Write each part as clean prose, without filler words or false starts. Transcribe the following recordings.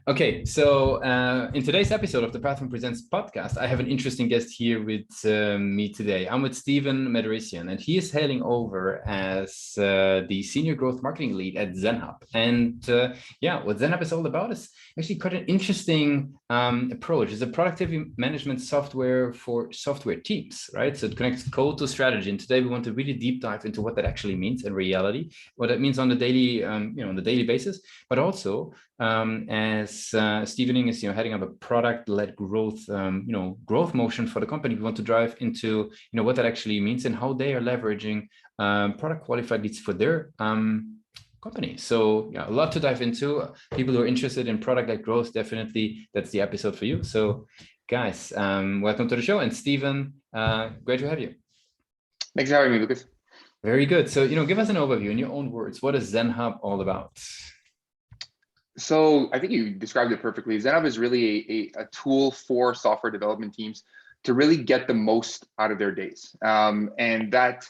Okay, so in today's episode of the Platform Presents podcast, I have an interesting guest here with me today. I'm with Steven Meterissian, and he is hailing over as the Senior Growth Marketing Lead at ZenHub. And yeah, what ZenHub is all about is actually quite an interesting approach. It's a productivity management software for software teams, right? So it connects code to strategy. And today we want to really deep dive into what that actually means in reality, what that means on the daily, on the daily basis, but also as Stevening is heading up a product-led growth growth motion for the company. We want to drive into what that actually means and how they are leveraging product qualified leads for their company. So yeah, a lot to dive into. People who are interested in product-led growth, definitely that's the episode for you. So guys, welcome to the show. And Steven, great to have you. Thanks for having me, Lucas. Very good. So give us an overview in your own words. What is ZenHub all about? So I think you described it perfectly. ZenHub is really a tool for software development teams to really get the most out of their days. And that,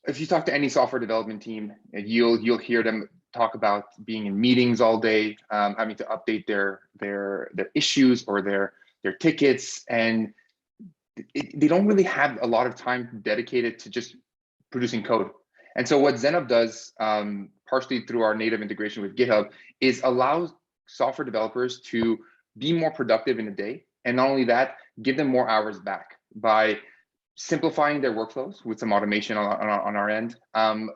if you talk to any software development team, you'll hear them talk about being in meetings all day, having to update their issues or their tickets, and they don't really have a lot of time dedicated to just producing code. And so what ZenHub does, partially through our native integration with GitHub, is allows software developers to be more productive in a day. And not only that, give them more hours back by simplifying their workflows with some automation on our end,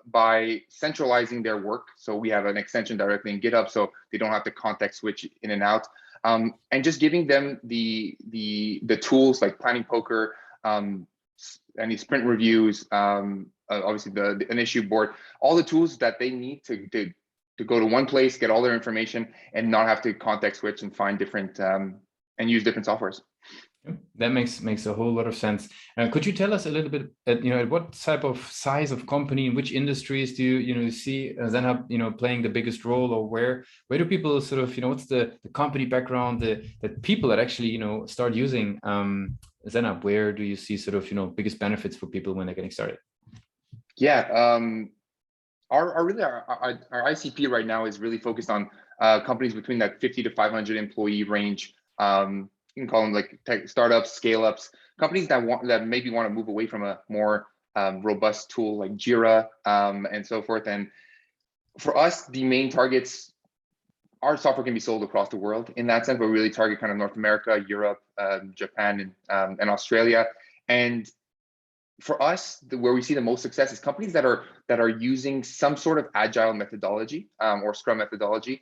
by centralizing their work. So we have an extension directly in GitHub, so they don't have to context switch in and out, and just giving them the tools like planning poker, any sprint reviews, obviously an issue board, all the tools that they need to go to one place, get all their information, and not have to context switch and find different and use different softwares. That makes a whole lot of sense. Could you tell us a little bit, at what type of size of company, in which industries do you see ZenHub playing the biggest role, or where do people sort of what's the company background, the people that actually start using ZenHub? Where do you see sort of biggest benefits for people when they're getting started? Yeah, our ICP right now is really focused on companies between that 50 to 500 employee range. You can call them like tech startups, scale-ups, companies that maybe want to move away from a more robust tool like Jira and so forth. And for us, the main targets, our software can be sold across the world in that sense, but we really target kind of North America, Europe, Japan, and Australia. And for us, where we see the most success is companies that are using some sort of agile methodology or Scrum methodology.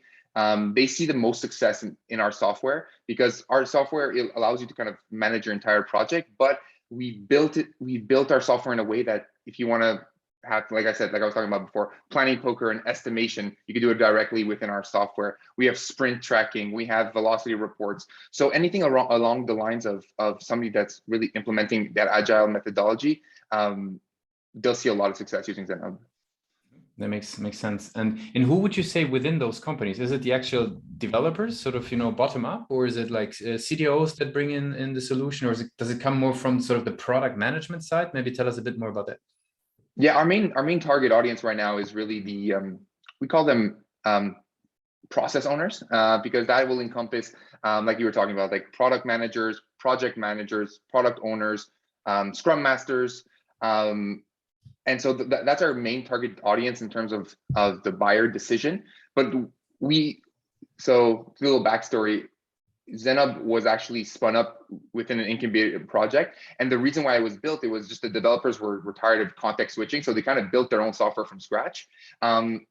They see the most success in our software, because our software, it allows you to kind of manage your entire project, but we built our software in a way that if you want to have, like I was talking about before, planning poker and estimation, you can do it directly within our software. We have sprint tracking, we have velocity reports. So anything along the lines of somebody that's really implementing that agile methodology, they'll see a lot of success using ZenHub. That makes sense. And who would you say within those companies? Is it the actual developers, sort of bottom up, or is it like CTOs that bring in the solution, or does it come more from sort of the product management side? Maybe tell us a bit more about that. Yeah, our main target audience right now is really the we call them process owners, because that will encompass, like you were talking about, like product managers, project managers, product owners, scrum masters. And so that's our main target audience in terms of the buyer decision. But so a little backstory, ZenHub was actually spun up within an incubator project. And the reason why it was built, it was just the developers were tired of context switching. So they kind of built their own software from scratch. And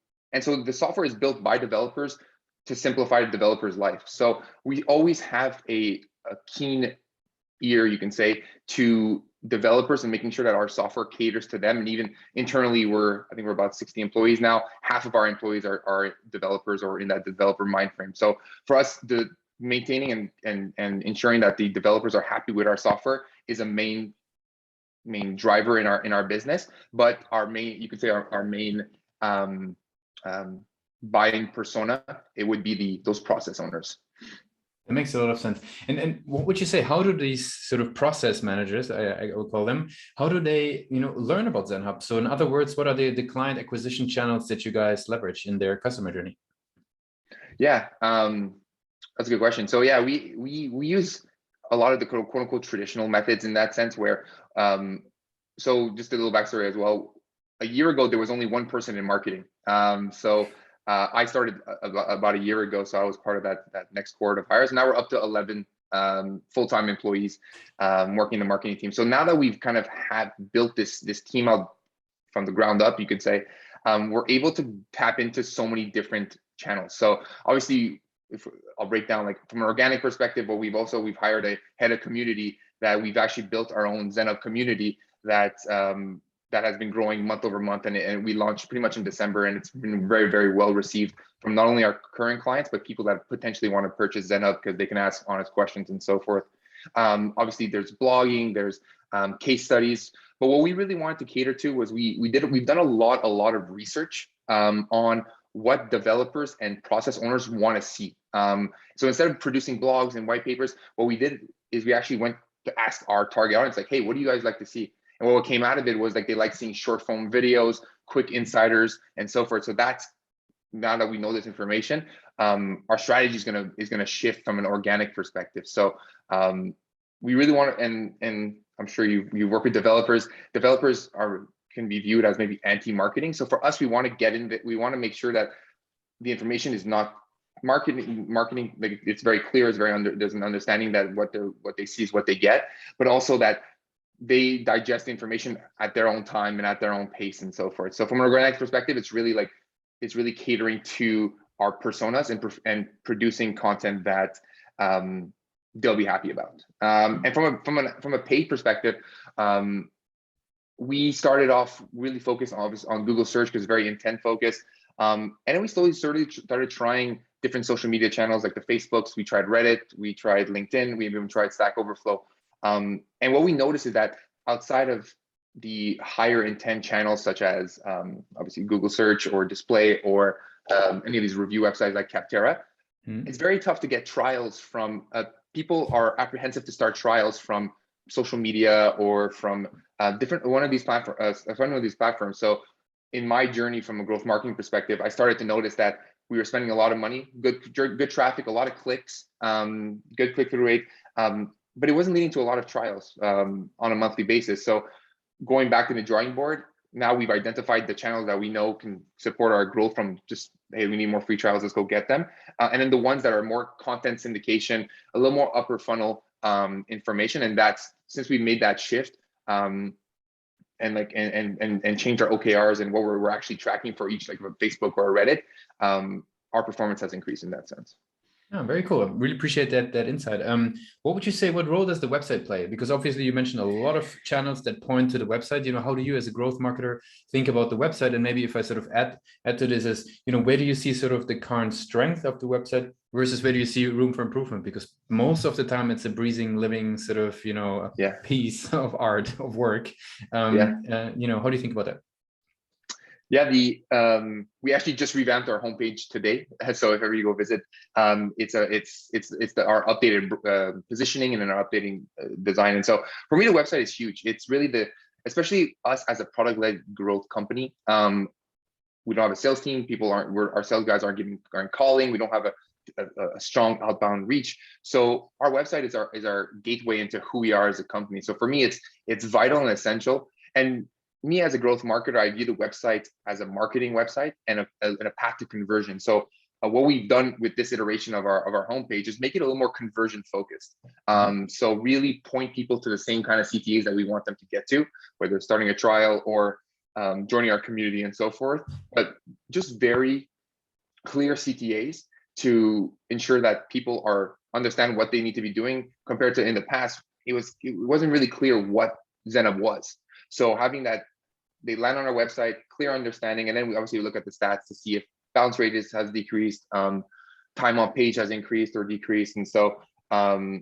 so the software is built by developers to simplify the developer's life. So we always have a keen ear, you can say, to developers and making sure that our software caters to them. And even internally, I think we're about 60 employees now. Half of our employees are developers or in that developer mind frame. So for us, the maintaining and ensuring that the developers are happy with our software is a main driver in our business. But our main, you could say our main buying persona, it would be those process owners. That makes a lot of sense. And what would you say, how do these sort of process managers, I will call them, how do they learn about ZenHub? So in other words, what are the client acquisition channels that you guys leverage in their customer journey? Yeah, That's a good question. So yeah, we use a lot of the quote unquote traditional methods in that sense where so just a little backstory as well. A year ago, there was only one person in marketing. I started about a year ago, so I was part of that next cohort of hires. Now we're up to 11 full-time employees working the marketing team. So now that we've kind of have built this team out from the ground up, you could say, we're able to tap into so many different channels. So obviously, if I'll break down like from an organic perspective, but we've hired a head of community that we've actually built our own ZenHub community that has been growing month over month, and we launched pretty much in December, and it's been very, very well received from not only our current clients but people that potentially want to purchase ZenHub because they can ask honest questions and so forth. Obviously, there's blogging, there's case studies, but what we really wanted to cater to was we've done a lot of research on what developers and process owners want to see. So instead of producing blogs and white papers, what we did is we actually went to ask our target audience, like, hey, what do you guys like to see? And what came out of it was like they like seeing short form videos, quick insiders, and so forth. So that's, now that we know this information, our strategy is gonna shift from an organic perspective. So we really want to, and I'm sure you work with developers. Developers can be viewed as maybe anti-marketing. So for us, we want to get in that. We want to make sure that the information is not marketing. Like it's very clear. There's an understanding that what they see is what they get, but also that they digest the information at their own time and at their own pace and so forth. So from an organic perspective, it's really catering to our personas and producing content that they'll be happy about. And from a paid perspective, we started off really focused on Google search because it's very intent focused. And then we slowly started trying different social media channels like the Facebooks. We tried Reddit, we tried LinkedIn, we even tried Stack Overflow. And what we noticed is that outside of the higher intent channels, such as obviously Google search or display or any of these review websites like Capterra, it's very tough to get trials from, people are apprehensive to start trials from social media or from one of these platforms. So in my journey from a growth marketing perspective, I started to notice that we were spending a lot of money, good traffic, a lot of clicks, good click-through rate, but it wasn't leading to a lot of trials on a monthly basis. So going back to the drawing board, now we've identified the channels that we know can support our growth from just, hey, we need more free trials, let's go get them. And then the ones that are more content syndication, a little more upper funnel information. And that's, since we made that shift and change our OKRs and what we're actually tracking for each, like a Facebook or a Reddit, our performance has increased in that sense. Oh, very cool. I really appreciate that insight. What would you say, what role does the website play? Because obviously you mentioned a lot of channels that point to the website. How do you as a growth marketer think about the website? And maybe if I sort of add to this is, where do you see sort of the current strength of the website versus where do you see room for improvement? Because most of the time it's a breathing, living sort of, piece of art, of work. How do you think about that? Yeah, we actually just revamped our homepage today. So if ever you go visit, it's our updated positioning and then our updating design. And so for me, the website is huge. It's really especially us as a product-led growth company. We don't have a sales team. Our sales guys aren't calling. We don't have a strong outbound reach. So our website is our gateway into who we are as a company. So for me, it's vital and essential. And me as a growth marketer, I view the website as a marketing website and a path to conversion. So what we've done with this iteration of our homepage is make it a little more conversion focused. So really point people to the same kind of CTAs that we want them to get to, whether it's starting a trial or joining our community and so forth, but just very clear CTAs to ensure that people understand what they need to be doing compared to in the past. It wasn't really clear what ZenHub was. So having that, they land on our website, clear understanding, and then we obviously look at the stats to see if bounce rate has decreased, time on page has increased or decreased. And so the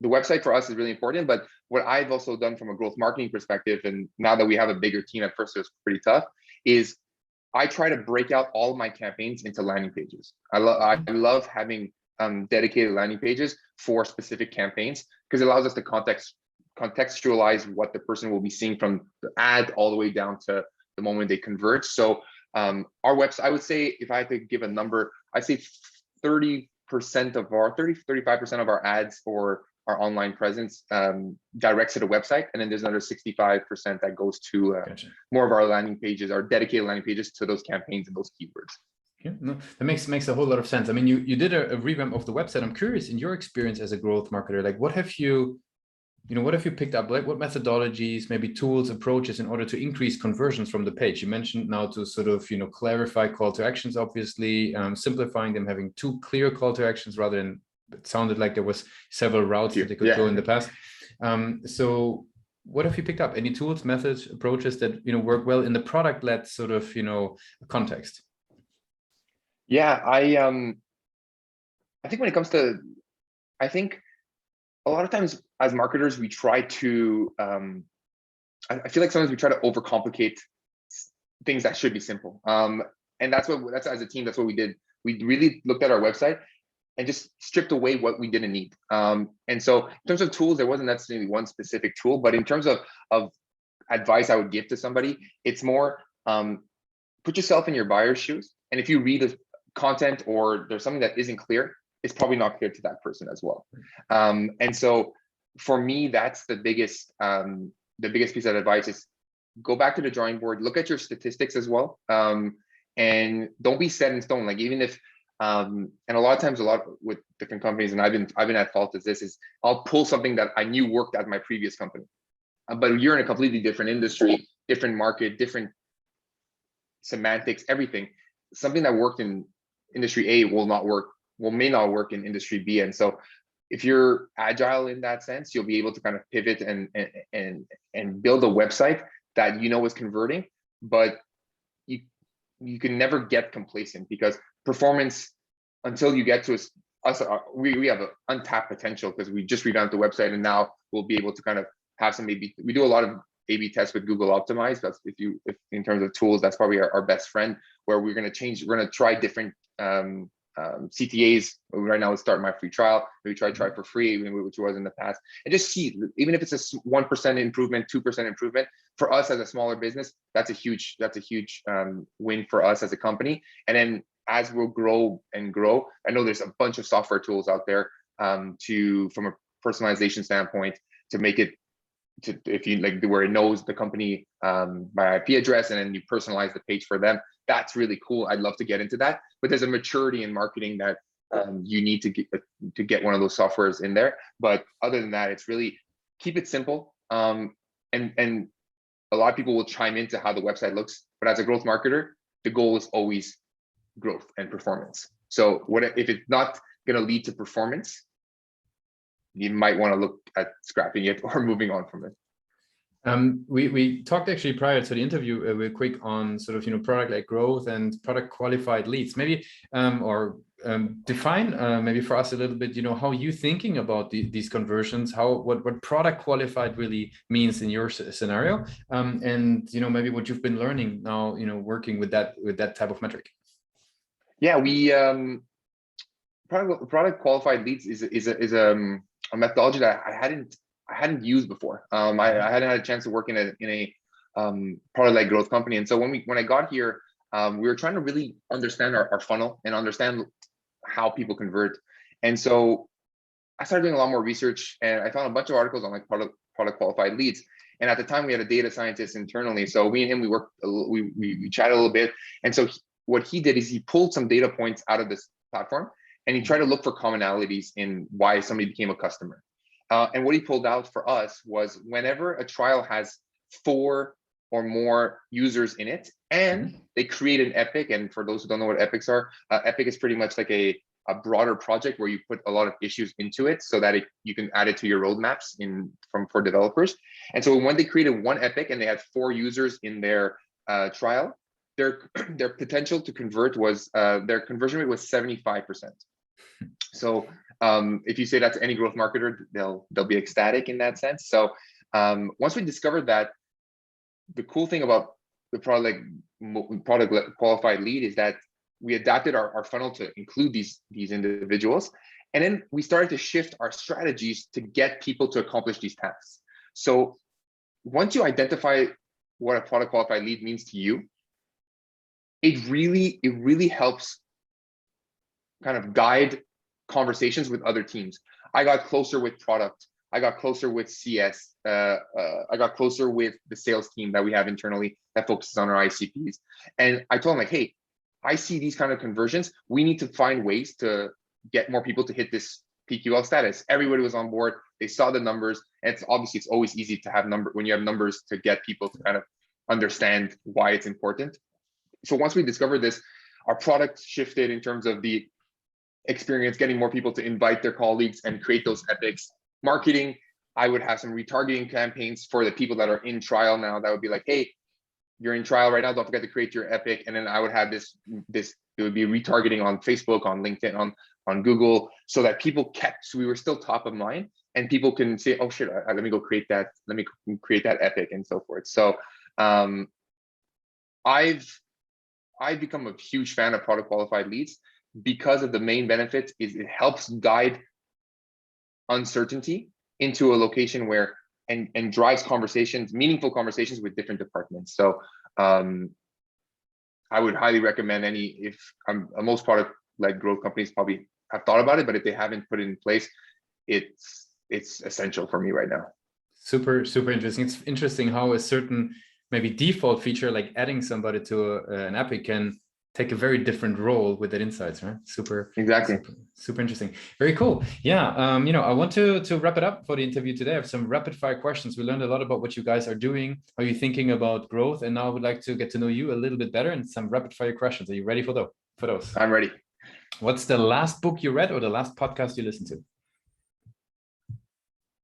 website for us is really important. But what I've also done from a growth marketing perspective, and now that we have a bigger team, at first it was pretty tough, is I try to break out all of my campaigns into landing pages. I love having dedicated landing pages for specific campaigns because it allows us to contextualize what the person will be seeing from the ad all the way down to the moment they convert. So our website, I would say, if I had to give a number, I'd say 30% of our 35% of our ads or our online presence directs to the website, and then there's another 65% that goes to Gotcha. more of our landing pages, our dedicated landing pages to those campaigns and those keywords. Yeah, no, that makes a whole lot of sense. I mean, you did a revamp of the website. I'm curious, in your experience as a growth marketer, like what have you picked up? Like what methodologies, maybe tools, approaches in order to increase conversions from the page? You mentioned now to sort of, clarify call to actions, obviously, simplifying them, having two clear call to actions rather than, it sounded like there was several routes that they could go in the past. So what have you picked up? Any tools, methods, approaches that, work well in the product-led sort of, context? Yeah, I think when it comes to, I think a lot of times as marketers, we try to, I feel like sometimes we try to overcomplicate things that should be simple. And that's as a team, that's what we did. We really looked at our website and just stripped away what we didn't need. And so in terms of tools, there wasn't necessarily one specific tool, but in terms of advice I would give to somebody, it's more, put yourself in your buyer's shoes. And if you read the content or there's something that isn't clear, it's probably not clear to that person as well. And so for me, that's the biggest piece of advice is go back to the drawing board, look at your statistics as well. And don't be set in stone. Like even if, and a lot of times, with different companies, and I've been at fault as this is, I'll pull something that I knew worked at my previous company, but you're in a completely different industry, different market, different semantics, everything. Something that worked in industry A may not work in industry B. And so if you're agile in that sense, you'll be able to kind of pivot and build a website that is converting, but you can never get complacent because performance, until you get to us, we have an untapped potential because we just revamped the website and now we'll be able to kind of have some we do a lot of A/B tests with Google Optimize. That's if in terms of tools, that's probably our best friend, where we're going to try different CTAs. Right now, let's start my free trial. Maybe try for free, which was in the past, and just see, even if it's a 1% improvement, 2% improvement for us as a smaller business, that's a huge win for us as a company. And then as we'll grow, I know there's a bunch of software tools out there from a personalization standpoint to make it if you like where it knows the company by IP address and then you personalize the page for them. That's really cool. I'd love to get into that, but there's a maturity in marketing that you need to get one of those softwares in there. But other than that, it's really keep it simple. And a lot of people will chime into how the website looks, but as a growth marketer, the goal is always growth and performance. So what if it's not going to lead to performance? You might want to look at scrapping it or moving on from it. We talked actually prior to the interview real quick on sort of product-led growth and product qualified leads. Maybe define maybe for us a little bit how you thinking about these conversions, what product qualified really means in your scenario, and maybe what you've been learning now working with that type of metric. Yeah, we product qualified leads is a methodology that I hadn't used before. I hadn't had a chance to work in a product-led growth company, and so when I got here, we were trying to really understand our funnel and understand how people convert. And so I started doing a lot more research, and I found a bunch of articles on like product qualified leads. And at the time, we had a data scientist internally, so me and him we chatted a little bit. And so what he did is he pulled some data points out of this platform, and he tried to look for commonalities in why somebody became a customer. And what he pulled out for us was whenever a trial has 4 or more users in it, and they create an epic. And for those who don't know what epics are, epic is pretty much like a broader project where you put a lot of issues into it so that you can add it to your roadmaps for developers. And so when they created one epic and they had 4 users in their trial, their potential to convert was their conversion rate was 75%. So if you say that to any growth marketer, they'll be ecstatic in that sense. So once we discovered that, the cool thing about the product qualified lead is that we adapted our funnel to include these individuals, and then we started to shift our strategies to get people to accomplish these tasks. So once you identify what a product qualified lead means to you, it really helps kind of guide conversations with other teams. I got closer with product. I got closer with CS. I got closer with the sales team that we have internally that focuses on our ICPs. And I told them like, hey, I see these kind of conversions. We need to find ways to get more people to hit this PQL status. Everybody was on board. They saw the numbers. And it's always easy to have when you have numbers to get people to kind of understand why it's important. So once we discovered this, our product shifted in terms of the experience, getting more people to invite their colleagues and create those epics. Marketing, I would have some retargeting campaigns for the people that are in trial now. That would be like, hey, you're in trial right now, don't forget to create your epic. And then I would have this it would be retargeting on Facebook, on LinkedIn, on Google, so that people so we were still top of mind, and people can say, oh shit, let me go create that, let me create that epic and so forth. So I've become a huge fan of product qualified leads because of the main benefits is it helps guide uncertainty into a location where and drives conversations, meaningful conversations with different departments. So I would highly recommend if most product-led growth companies probably have thought about it, but if they haven't put it in place, it's essential for me right now. Super, super interesting. It's interesting how a certain maybe default feature like adding somebody to an epic can take a very different role with that insights, right? Exactly. Super interesting. Very cool. Yeah. I want to wrap it up for the interview today. I have some rapid fire questions. We learned a lot about what you guys are doing, how you're thinking about growth, and now I would like to get to know you a little bit better and some rapid fire questions. Are you ready for those? I'm ready. What's the last book you read or the last podcast you listened to?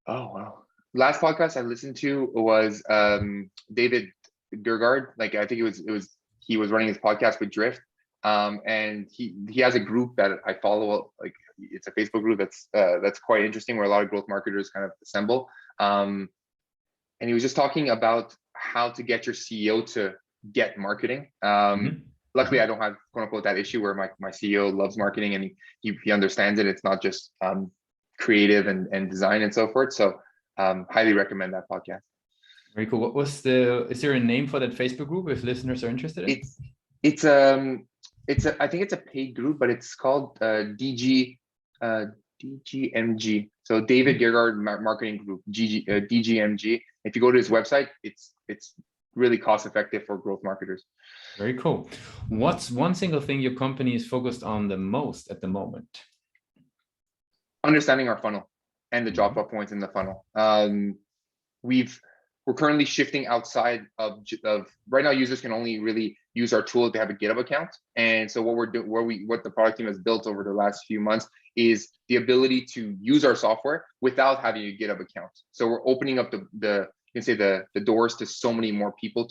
Oh, wow. Last podcast I listened to was David Gergard. Like, I think he was running his podcast with Drift. And he has a group that I follow, like it's a Facebook group that's quite interesting, where a lot of growth marketers kind of assemble. And he was just talking about how to get your CEO to get marketing. Luckily, I don't have quote unquote that issue where my CEO loves marketing and he understands it. It's not just creative and design and so forth. So highly recommend that podcast. Very cool. Is there a name for that Facebook group if listeners are interested in? I think it's a paid group, but it's called DGMG. So David Gergard Marketing Group, DGMG. If you go to his website, it's really cost effective for growth marketers. Very cool. What's one single thing your company is focused on the most at the moment? Understanding our funnel and the drop-off points in the funnel. We're currently shifting outside of right now. Users can only really use our tool if they have a GitHub account. And so what we're doing, what the product team has built over the last few months is the ability to use our software without having a GitHub account. So we're opening up the doors to so many more people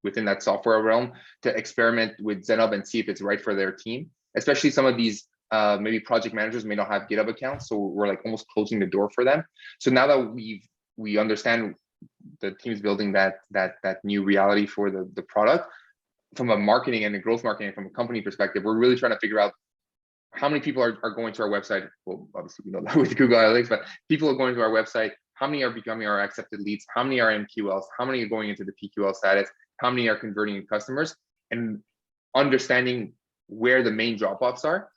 within that software realm to experiment with ZenHub and see if it's right for their team. Especially some of these maybe project managers may not have GitHub accounts, so we're like almost closing the door for them. So now that we understand the team's building that new reality for the product from a marketing and a growth marketing from a company perspective, we're really trying to figure out how many people are going to our website. Well, obviously we know that with Google Analytics, but people are going to our website. How many are becoming our accepted leads? How many are MQLs? How many are going into the PQL status? How many are converting in customers? And understanding where the main drop-offs are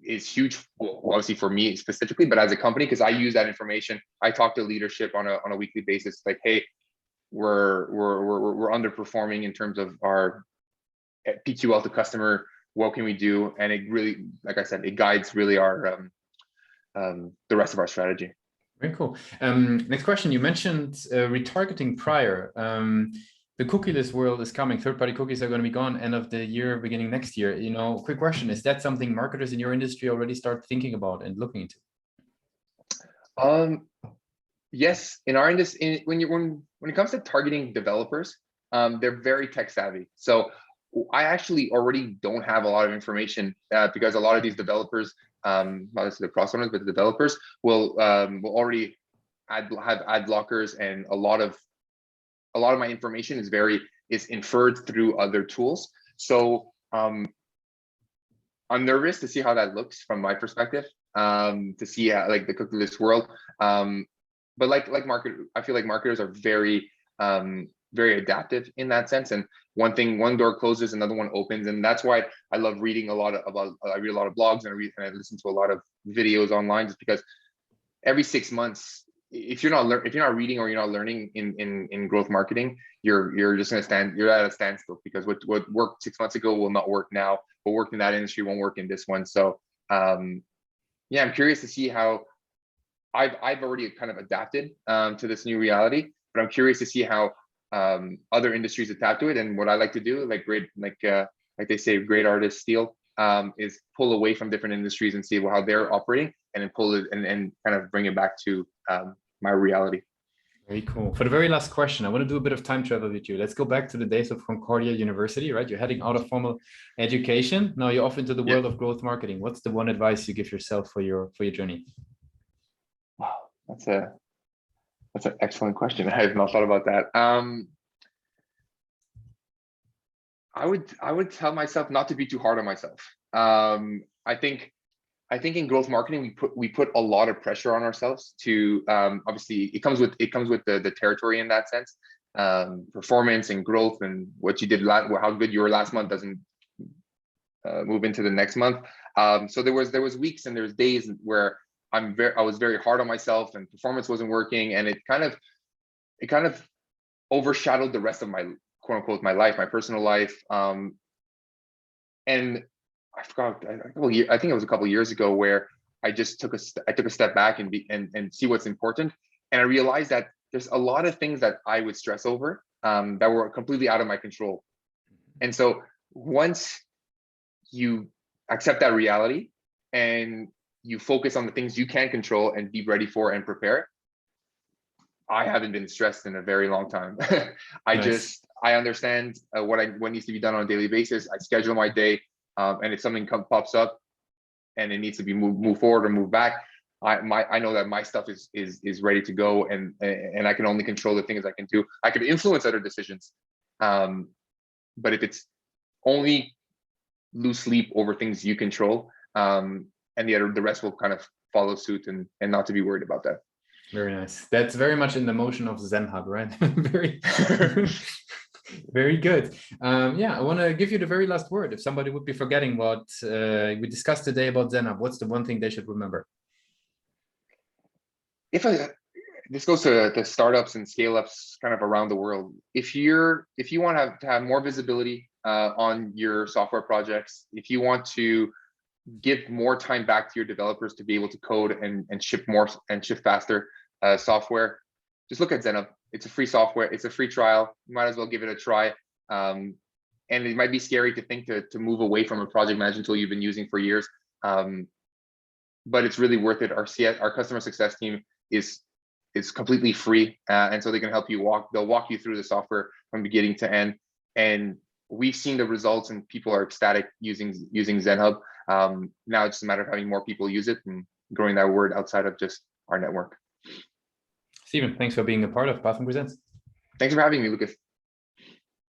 is huge, well, obviously for me specifically, but as a company, because I use that information. I talk to leadership on a weekly basis, like, hey, we're underperforming in terms of our PQL to customer. What can we do? And it really, like I said, it guides really our the rest of our strategy. Very cool. Next question. You mentioned retargeting prior. The cookieless world is coming. Third-party cookies are going to be gone end of the year, beginning next year. Quick question: is that something marketers in your industry already start thinking about and looking into? Yes, in our industry, when it comes to targeting developers, they're very tech savvy. So I actually already don't have a lot of information because a lot of these developers, not necessarily the cross owners, but the developers will already have ad blockers, and a lot of my information is inferred through other tools. So I'm nervous to see how that looks from my perspective, to see like the cookieless world. But like I feel like marketers are very very adaptive in that sense. And one door closes, another one opens. And that's why I love reading I read a lot of blogs, and I listen to a lot of videos online, just because every 6 months, if you're not reading or you're not learning in growth marketing, you're just you're at a standstill, because what worked 6 months ago will not work now. What worked in that industry won't work in this one. So yeah, I'm curious to see how I've already kind of adapted to this new reality, but I'm curious to see how other industries adapt to it. And what I like to do, like they say, great artists steal, is pull away from different industries and see how they're operating, and then pull it and kind of bring it back to my reality. Very cool. For the very last question, I want to do a bit of time travel with you. Let's go back to the days of Concordia University, right? You're heading out of formal education. Now you're off into the world of growth marketing. What's the one advice you give yourself for your journey? Wow, that's an excellent question. I have not thought about that. I would tell myself not to be too hard on myself. I think in growth marketing, we put a lot of pressure on ourselves to, obviously it comes with the territory in that sense, performance and growth, and what you did how good you were last month doesn't move into the next month. So there was weeks and there was days where I was very hard on myself, and performance wasn't working, and it kind of overshadowed the rest of my quote unquote my life, my personal life. And I forgot, I think it was a couple of years ago, where I just took a step back and see what's important. And I realized that there's a lot of things that I would stress over that were completely out of my control. And so once you accept that reality and you focus on the things you can control and be ready for and prepare, I haven't been stressed in a very long time. I understand what needs to be done on a daily basis. I schedule my day, and if something pops up and it needs to be moved forward or moved back, I know that my stuff is ready to go, and I can only control the things I can do. I can influence other decisions, but if it's only lose sleep over things you control, and the rest will kind of follow suit, and not to be worried about that. Very nice. That's very much in the motion of ZenHub, right? Very, very good. Yeah, I want to give you the very last word. If somebody would be forgetting what we discussed today about ZenHub, what's the one thing they should remember? This goes to the startups and scale-ups kind of around the world. If you want to have more visibility on your software projects, if you want to give more time back to your developers to be able to code and ship more and ship faster software, just look at ZenHub. It's a free software. It's a free trial. You might as well give it a try. And it might be scary to think to move away from a project management tool you've been using for years, but it's really worth it. Our customer success team is completely free, and so they can help you they'll walk you through the software from beginning to end. And we've seen the results, and people are ecstatic using ZenHub. Now it's just a matter of having more people use it and growing that word outside of just our network. Steven, thanks for being a part of Platform Presents. Thanks for having me, Lucas.